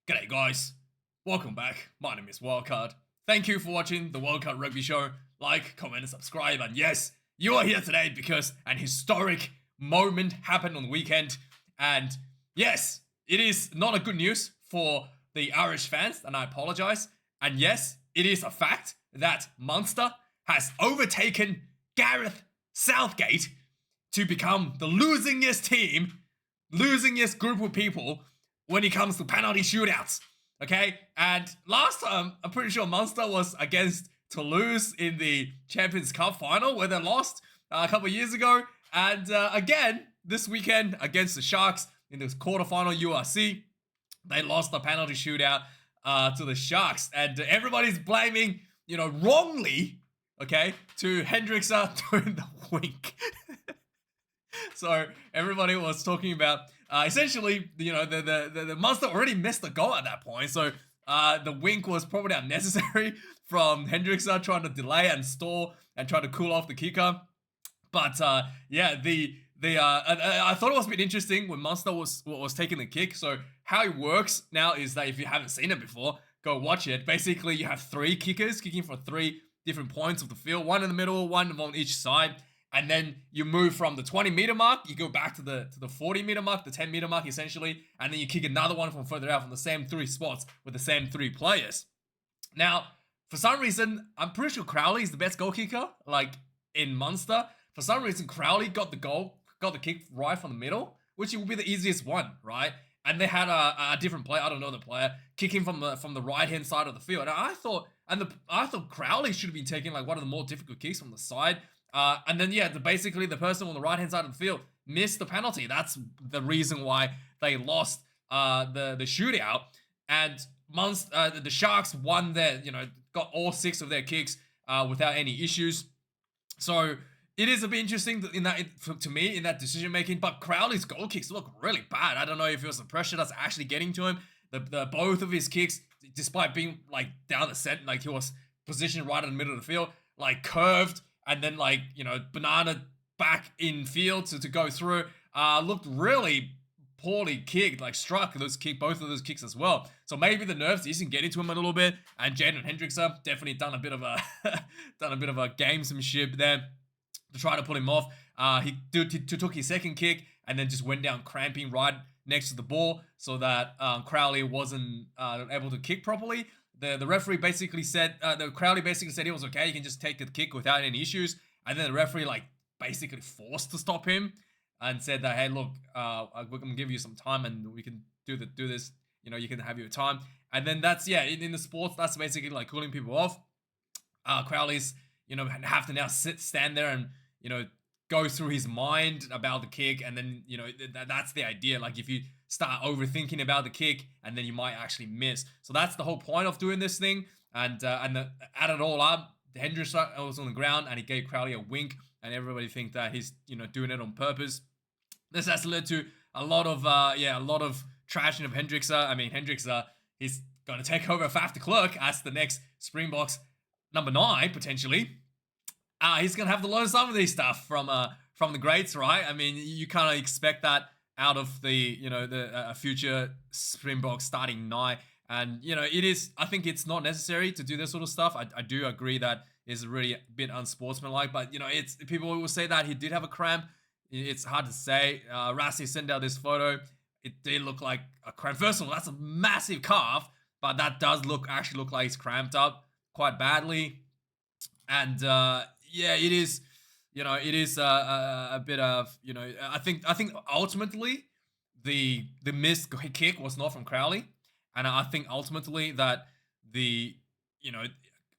G'day guys, welcome back. My name is Wildkard. Thank you for watching the Wildkard Rugby Show. Like, comment, and subscribe. And yes, you are here today because an historic moment happened on the weekend. And yes, it is not a good news for the Irish fans, and I apologize. And yes, it is a fact that Munster has overtaken Gareth Southgate to become the losingest team, losingest group of people when it comes to penalty shootouts, okay? And last time, I'm pretty sure Munster was against Toulouse in the Champions Cup final, where they lost a couple of years ago. And again, this weekend against the Sharks in the quarterfinal URC, they lost the penalty shootout to the Sharks. And everybody's blaming, wrongly, okay, to Hendrikse doing the wink. So everybody was talking about essentially, the Munster already missed the goal at that point. So the wink was probably unnecessary from Hendrikse trying to delay and stall and try to cool off the kicker. But yeah, I thought it was a bit interesting when Munster was taking the kick. So how it works now is that if you haven't seen it before, go watch it. Basically, you have three kickers kicking for three different points of the field, one in the middle, one on each side. And then you move from the 20-meter mark, you go back to the 40-meter mark, the 10-meter mark essentially, and then you kick another one from further out from the same three spots with the same three players. Now, for some reason, I'm pretty sure Crowley is the best goal kicker, like in Munster. For some reason, Crowley got the kick right from the middle, which would be the easiest one, right? And they had a different player, I don't know the player, kicking from the right-hand side of the field. And I thought Crowley should have been taking like one of the more difficult kicks from the side. And then, yeah, basically the person on the right-hand side of the field missed the penalty. That's the reason why they lost the shootout. And the Sharks won got all 6 of their kicks without any issues. So it is a bit interesting to me in that decision-making. But Crowley's goal kicks look really bad. I don't know if it was the pressure that's actually getting to him. Both of his kicks, despite being like down the set, like he was positioned right in the middle of the field, like curved, and then banana back in field to go through, looked really poorly kicked, like struck both of those kicks as well. So maybe the nerves isn't getting to him a little bit. And Jaden and Hendrikse definitely done a bit of a gamesmanship there to try to pull him off. He took his second kick and then just went down cramping right next to the ball so that Crowley wasn't able to kick properly. The referee basically said, Crowley basically said he was okay, he can just take the kick without any issues. And then the referee basically forced to stop him and said that, hey, look, we're going to give you some time and we can do this, you can have your time. And then that's, yeah, in the sports, that's basically like cooling people off. Crowley's, have to now stand there and, go through his mind about the kick. And then, that's the idea. Like if you start overthinking about the kick and then you might actually miss. So that's the whole point of doing this thing. And add it all up, Hendrikse was on the ground and he gave Crowley a wink and everybody think that he's, doing it on purpose. This has led to a lot of trashing of Hendrikse. I mean, Hendrikse, he's going to take over Faf de Klerk as the next Springboks number 9, potentially. He's going to have to learn some of these stuff from the greats, right? I mean, you kind of expect that out of the future Springboks starting 9. And, it is, I think it's not necessary to do this sort of stuff. I do agree that it's really a bit unsportsmanlike, but, it's people will say that he did have a cramp. It's hard to say. Rassi sent out this photo. It did look like a cramp. First of all, that's a massive calf, but that does actually look like he's cramped up quite badly. And, yeah, it is, it is a bit of, I think ultimately the missed kick was not from Crowley. And I think ultimately that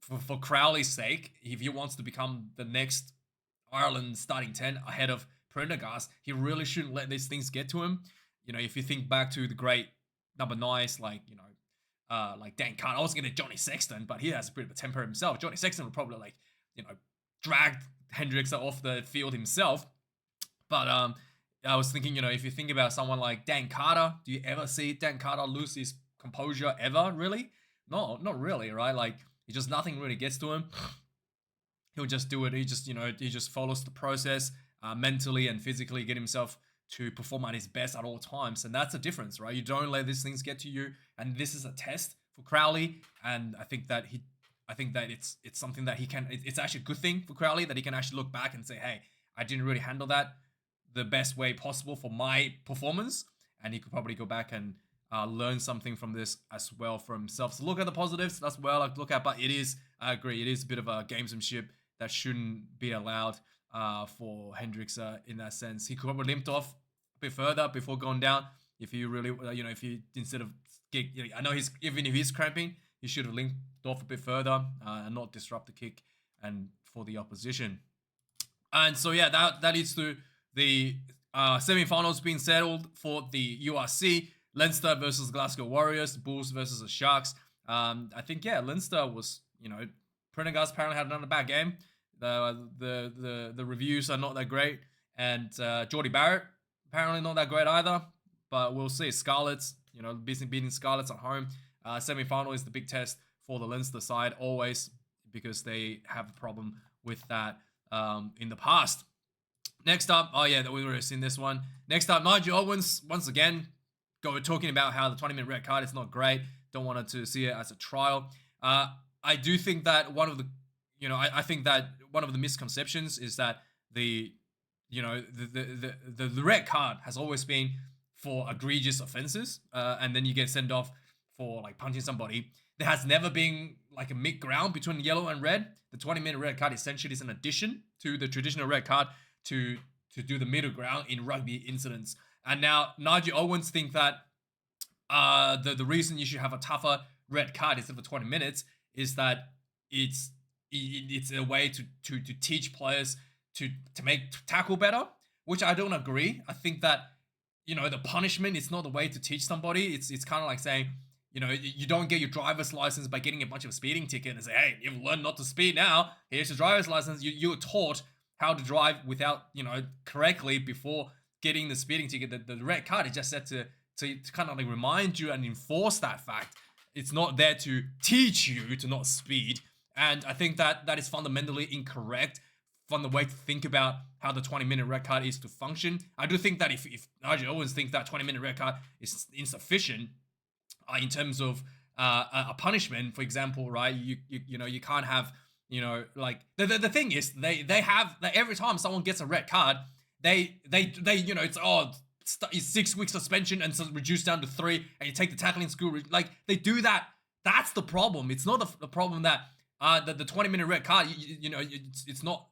for Crowley's sake, if he wants to become the next Ireland starting 10 ahead of Prendergast, he really shouldn't let these things get to him. If you think back to the great number 9s, like Dan Carter, I was going to Johnny Sexton, but he has a bit of a temper himself. Johnny Sexton would probably dragged Hendrikse off the field himself. But I was thinking, if you think about someone like Dan Carter, do you ever see Dan Carter lose his composure ever, really? No, not really, right? Like, nothing really gets to him. He'll just do it. He just follows the process mentally and physically, get himself to perform at his best at all times, and that's the difference, right? You don't let these things get to you, and this is a test for Crowley, and I think that it's something that he can. It's actually a good thing for Crowley that he can actually look back and say, hey, I didn't really handle that the best way possible for my performance, and he could probably go back and learn something from this as well for himself. So look at the positives. That's where I like to look at, but I agree, it is a bit of a gamesmanship that shouldn't be allowed for Hendrikse in that sense. He could have limped off a bit further before going down. If you really, if you instead of I know even if he's cramping, he should have limped off a bit further and not disrupt the kick and for the opposition. And so yeah, that leads to the semi-finals being settled for the URC. Leinster versus Glasgow Warriors, Bulls versus the Sharks. I think Leinster was, Prendergast apparently had another bad game. The reviews are not that great, and Geordie Barrett apparently not that great either. But we'll see. Scarlets, beating Scarlets at home. Semi-final is the big test for the Leinster side always, because they have a problem with that in the past. Next up, we've already seen this one. Next up, Nigel Owens once again talking about how the 20-minute red card is not great. Don't want to see it as a trial. I do think that one of the, I think that one of the misconceptions is that the red card has always been for egregious offenses, and then you get sent off for like punching somebody. There has never been like a mid-ground between yellow and red. The 20-minute red card essentially is an addition to the traditional red card to do the middle ground in rugby incidents. And now Nigel Owens think that the reason you should have a tougher red card instead of 20 minutes is that it's a way to teach players to tackle better, which I don't agree. I think that the punishment is not the way to teach somebody. It's kind of like saying, you don't get your driver's license by getting a bunch of speeding ticket and say, hey, you've learned not to speed now. Here's your driver's license. You were taught how to drive without correctly before getting the speeding ticket. The red card is just set to kind of like remind you and enforce that fact. It's not there to teach you to not speed. And I think that is fundamentally incorrect from the way to think about how the 20-minute red card is to function. I do think that if Nigel Owens thinks that 20-minute red card is insufficient in terms of a punishment, for example, right? You can't have, like the thing is they have like, every time someone gets a red card, they it's 6 weeks suspension and so reduced down to 3, and you take the tackling school. Like they do that. That's the problem. It's not the problem that the 20-minute red card, it's not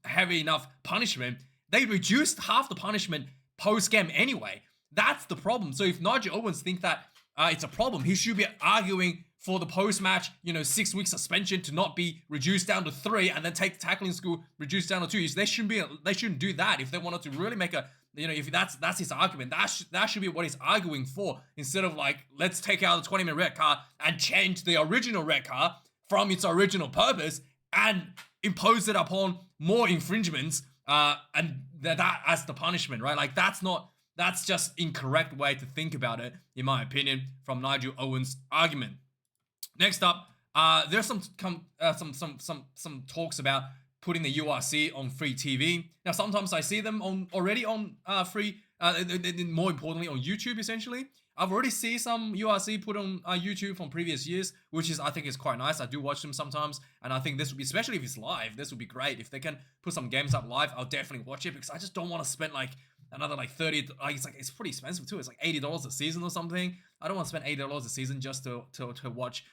heavy enough punishment. They reduced half the punishment post-game anyway. That's the problem. So if Nigel Owens think that it's a problem, he should be arguing for the post-match, 6 week suspension to not be reduced down to 3, and then take the tackling school reduced down to 2. They shouldn't do that if they wanted to really make a, if that's his argument. That should be what he's arguing for, instead of like, let's take out the 20-minute red card and change the original red card from its original purpose and impose it upon more infringements and that as the punishment, right? Like that's just incorrect way to think about it, in my opinion, from Nigel Owens' argument. Next up, there's some talks about putting the URC on free TV. Now, sometimes I see them already on free, more importantly on YouTube, essentially. I've already seen some URC put on YouTube from previous years, which I think is quite nice. I do watch them sometimes, and I think this would be, especially if it's live, this would be great. If they can put some games up live, I'll definitely watch it, because I just don't want to spend like another like 30, it's pretty expensive too. It's like $80 a season or something. I don't want to spend $80 a season just to watch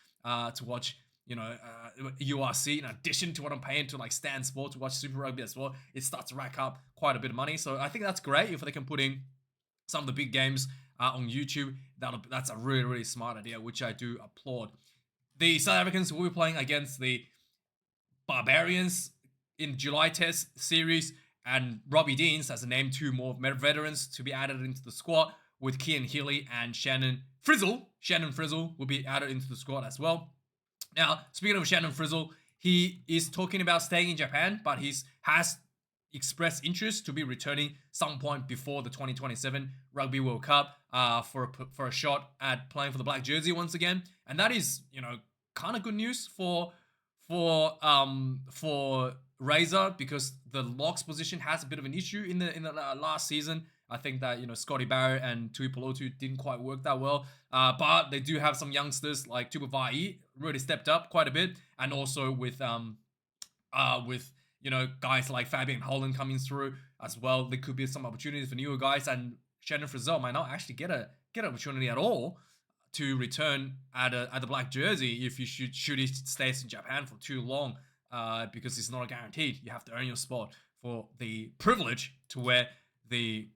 URC in addition to what I'm paying to like Stan Sport to watch Super Rugby as well. It starts to rack up quite a bit of money. So I think that's great if they can put in some of the big games on YouTube. That's a really, really smart idea, which I do applaud. The South Africans will be playing against the Barbarians in July Test series, and Robbie Deans has named 2 more veterans to be added into the squad, with Kian Healy and Shannon Frizzle. Shannon Frizzle will be added into the squad as well. Now, speaking of Shannon Frizzle, he is talking about staying in Japan, but he has expressed interest to be returning some point before the 2027 Rugby World Cup for a shot at playing for the black jersey once again. And that is, kind of good news for Razor, because the locks position has a bit of an issue in the last season. I think that, Scotty Barrett and Tui Pelotu didn't quite work that well. But they do have some youngsters like Tupavai really stepped up quite a bit. And also with guys like Fabian Holland coming through as well. There could be some opportunities for newer guys, and Shannon Frizzell might not actually get an opportunity at all to return at the black jersey if should he stays in Japan for too long, because it's not guaranteed. You have to earn your spot for the privilege to wear the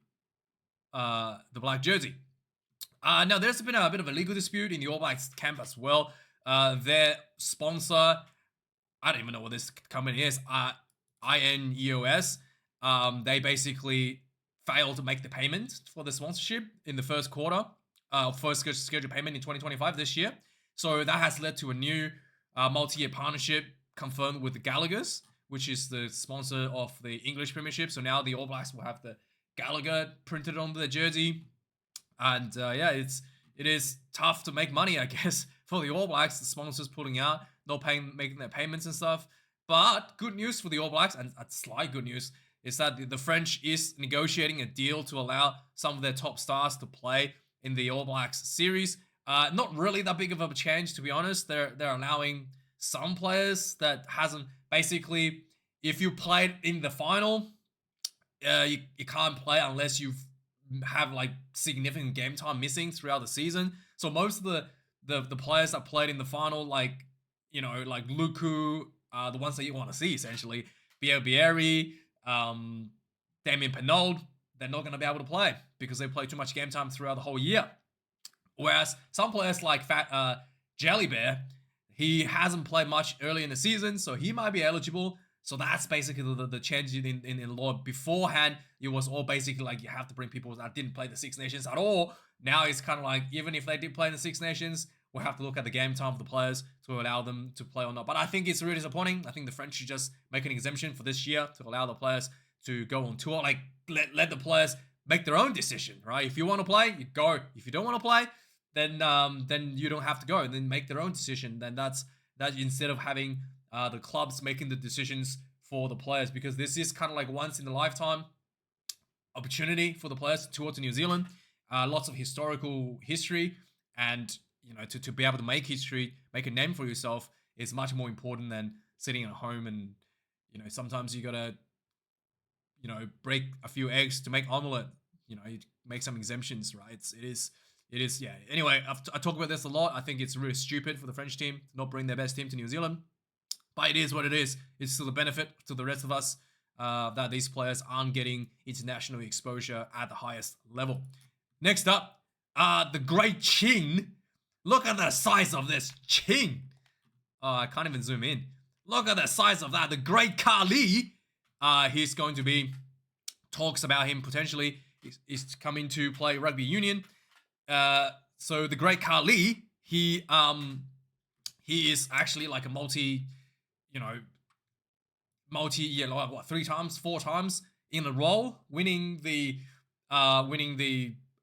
black jersey. Now there's been a bit of a legal dispute in the All Blacks camp as well. Their sponsor, I don't even know what this company is, INEOS, they basically failed to make the payment for the sponsorship in the first quarter, first scheduled payment in 2025 this year. So that has led to a new multi-year partnership confirmed with the Gallagher's, which is the sponsor of the English Premiership. So now the All Blacks will have the Gallagher printed on their jersey. And it is tough to make money, I guess, for the All Blacks. The sponsors pulling out, not making their payments and stuff. But good news for the All Blacks, and a slight good news, is that the French is negotiating a deal to allow some of their top stars to play in the All Blacks series. Not really that big of a change, to be honest. They're allowing some players that hasn't, basically, if you played in the final, you can't play unless you have like significant game time missing throughout the season. So most of the players that played in the final, like Luku, the ones that you want to see, essentially, Bieri, Damien Penaud, they're not going to be able to play because they play too much game time throughout the whole year. Whereas some players like Jelly Bear, he hasn't played much early in the season, so he might be eligible. So that's basically the change in law. Beforehand, it was all basically like you have to bring people that didn't play the Six Nations at all. Now it's kind of like, even if they did play in the Six Nations, we'll have to look at the game time of the players to allow them to play or not. But I think it's really disappointing. I think the French should just make an exemption for this year to allow the players to go on tour. Like, let the players make their own decision, right? If you want to play, you go. If you don't want to play, then you don't have to go, and then make their own decision. Then that's instead of having the clubs making the decisions for the players, because this is kind of like once in a lifetime opportunity for the players to tour to New Zealand. Lots of history, and to be able to make history, make a name for yourself is much more important than sitting at home. And sometimes you gotta break a few eggs to make omelette. You make some exemptions, right? It is, yeah. Anyway, I talk about this a lot. I think it's really stupid for the French team to not bring their best team to New Zealand. But it is what it is. It's still a benefit to the rest of us that these players aren't getting international exposure at the highest level. Next up, the great chin. Look at the size of this chin. I can't even zoom in. Look at the size of that. The great Crowley. He's going to be talks about him potentially. He's coming to play rugby union. So the great Crowley, he is actually like a multi, like 4 times in a row, winning the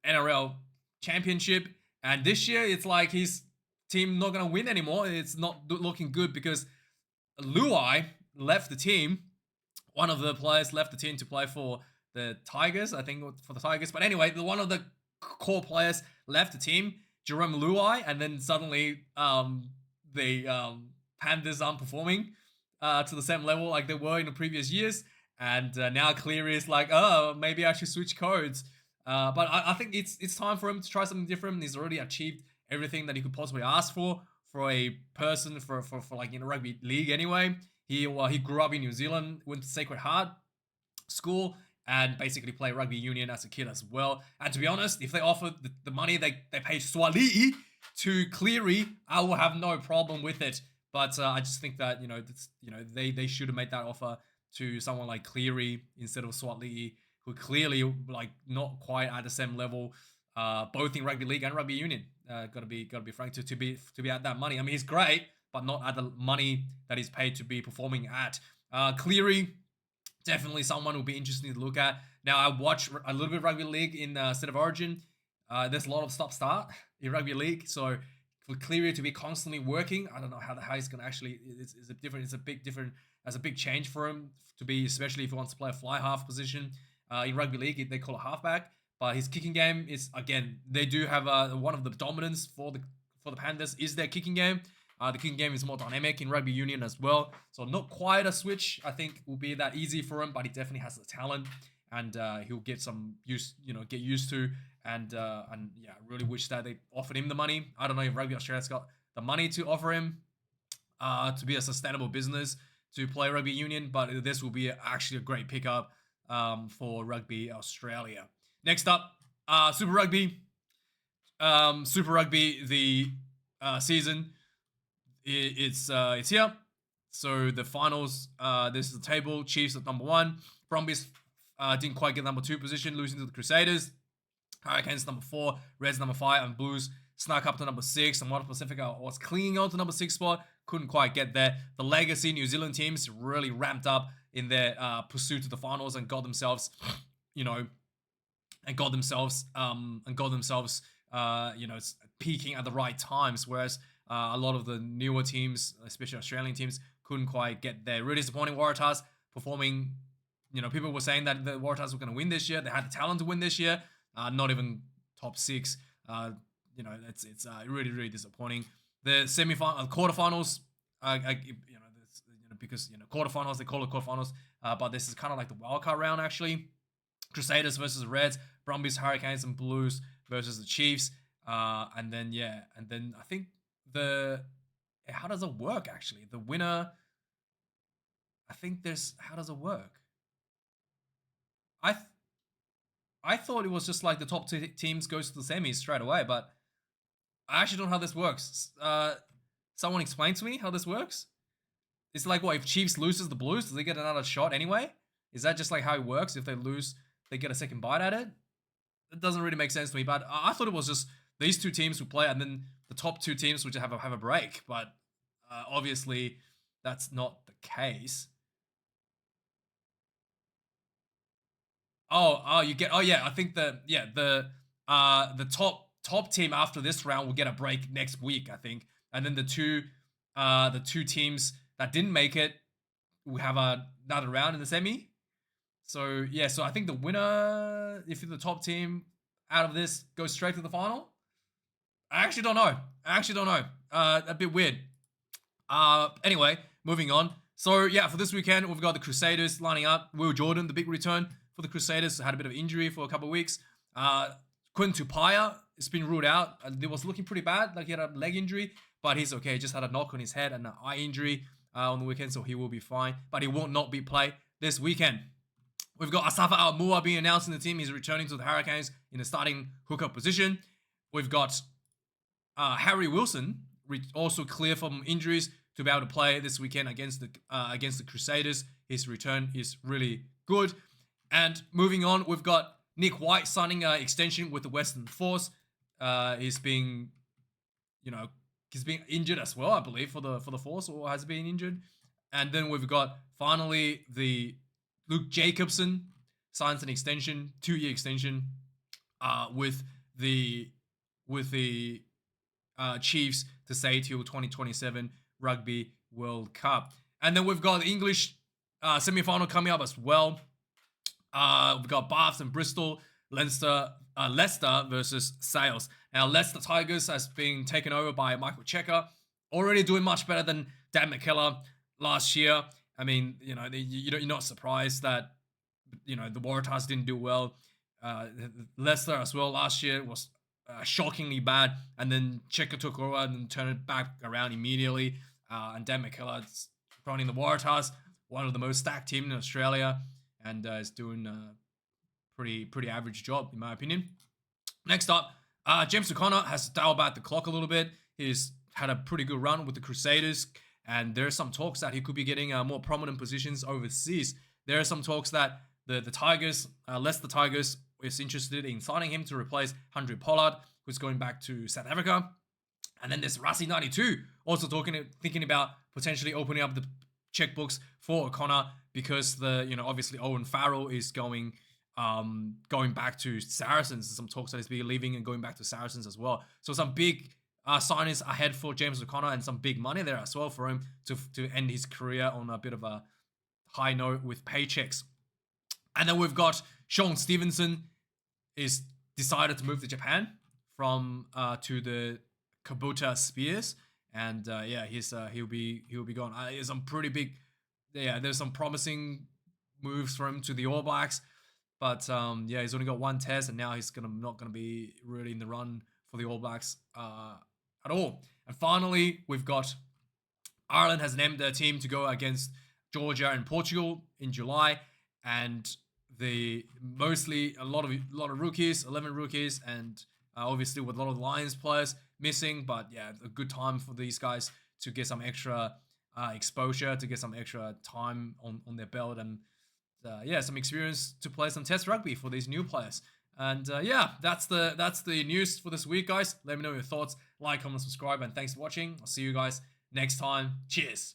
NRL championship. And this year, it's like his team not gonna win anymore. It's not looking good because Luai left the team. One of the players left the team to play for the Tigers, I think, for the Tigers. But anyway, one of the core players left the team, Jerome Luai, and then suddenly the Panthers aren't performing to the same level like they were in the previous years. And now Cleary is like, oh, maybe I should switch codes. But I think it's time for him to try something different. He's already achieved everything that he could possibly ask for a person for like in a rugby league anyway. He grew up in New Zealand, went to Sacred Heart School, and basically played rugby union as a kid as well. And to be honest, if they offer the money they pay Swali to Cleary, I will have no problem with it. But I just think that they should have made that offer to someone like Cleary instead of Swali, who clearly like not quite at the same level, both in rugby league and rugby union. Gotta be frank to be at that money. I mean, he's great, but not at the money that he's paid to be performing at. Cleary, definitely someone who'll be interesting to look at. Now, I watch a little bit of rugby league in State of Origin. There's a lot of stop-start in rugby league, so for Cleary to be constantly working, I don't know how he's gonna actually. It's a big change for him to be, especially if he wants to play a fly half position in rugby league. They call it halfback, But his kicking game is, again, they do have one of the dominance for the Panthers is their kicking game. The kicking game is more dynamic in rugby union as well. So not quite a switch, I think, will be that easy for him, but he definitely has the talent, and he'll get some get used to. And yeah, I really wish that they offered him the money. I don't know if Rugby Australia's got the money to offer him to be a sustainable business to play rugby union, but this will be actually a great pickup for Rugby Australia. Next up, Super Rugby. Super Rugby, the season, it's here. So the finals, this is the table. Chiefs at number 1. Brumbies didn't quite get number 2 position, losing to the Crusaders. Hurricanes number 4, Reds number 5, and Blues snuck up to number 6. And Moana Pacifica was clinging on to number 6 spot, couldn't quite get there. The legacy New Zealand teams really ramped up in their pursuit to the finals and got themselves, peaking at the right times. Whereas a lot of the newer teams, especially Australian teams, couldn't quite get there. Really disappointing. Waratahs performing. People were saying that the Waratahs were going to win this year. They had the talent to win this year. Not even top 6. It's really, really disappointing. The quarterfinals, because quarterfinals, they call it quarterfinals, but this is kind of like the wildcard round actually. Crusaders versus Reds, Brumbies, Hurricanes, and Blues versus the Chiefs, and then I think how does it work actually? The winner, I think how does it work? I thought it was just like the top 2 teams goes to the semis straight away, but I actually don't know how this works. Someone explain to me how this works. It's like, what, if Chiefs loses the Blues, does they get another shot anyway? Is that just like how it works? If they lose, they get a second bite at it? It doesn't really make sense to me, but I thought it was just these 2 teams would play, and then the top 2 teams would have a break. But obviously, that's not the case. I think the top team after this round will get a break next week, I think, and then the two teams that didn't make it will have another round in the semi. So yeah, so I think the winner, if you're the top team out of this, goes straight to the final. I actually don't know. A bit weird. Anyway, moving on. So yeah, for this weekend, we've got the Crusaders lining up. Will Jordan, the big return for the Crusaders, had a bit of injury for a couple of weeks. Quinton Tupaia has been ruled out. It was looking pretty bad, like he had a leg injury, but he's okay. He just had a knock on his head and an eye injury on the weekend, so he will be fine. But he will not be played this weekend. We've got Asafa Aumua being announced in the team. He's returning to the Hurricanes in the starting hooker position. We've got Harry Wilson, also clear from injuries to be able to play this weekend against the Crusaders. His return is really good. And moving on, we've got Nick White signing an extension with the Western Force. He's being injured as well, I believe, for the Force, or has been injured. And then we've got finally the Luke Jacobson signs an extension, 2-year extension, with the Chiefs to stay till 2027 Rugby World Cup. And then we've got the English semi-final coming up as well. We've got Baths and Bristol, Leicester versus Sales. Now, Leicester Tigers has been taken over by Michael Checker, already doing much better than Dan McKellar last year. I mean, you're not surprised that, the Waratahs didn't do well. Leicester as well last year was shockingly bad, and then Checker took over and turned it back around immediately. And Dan McKellar's running the Waratahs, one of the most stacked teams in Australia, and is doing a pretty average job, in my opinion. Next up, James O'Connor has dialed back the clock a little bit. He's had a pretty good run with the Crusaders, and there are some talks that he could be getting more prominent positions overseas. There are some talks that the Tigers, Leicester Tigers, is interested in signing him to replace Handré Pollard, who's going back to South Africa. And then there's Rassi92 also thinking about potentially opening up the checkbooks for O'Connor, because obviously Owen Farrell is going back to Saracens. Some talks that he's be leaving and going back to Saracens as well. So some big signings ahead for James O'Connor, and some big money there as well for him to end his career on a bit of a high note with paychecks. And then we've got Sean Stevenson is decided to move to Japan from to the Kabuta Spears, and yeah, he'll be gone. There's some pretty big, yeah, there's some promising moves for him to the All Blacks, but yeah, he's only got one test, and now he's not gonna be really in the run for the All Blacks at all. And finally, we've got Ireland has named their team to go against Georgia and Portugal in July, and mostly a lot of rookies, 11 rookies, and obviously with a lot of Lions players missing. But yeah, a good time for these guys to get some extra exposure, to get some extra time on their belt, and yeah, some experience to play some Test rugby for these new players. And yeah, that's the news for this week, guys. Let me know your thoughts. Like, comment, subscribe, and thanks for watching. I'll see you guys next time. Cheers.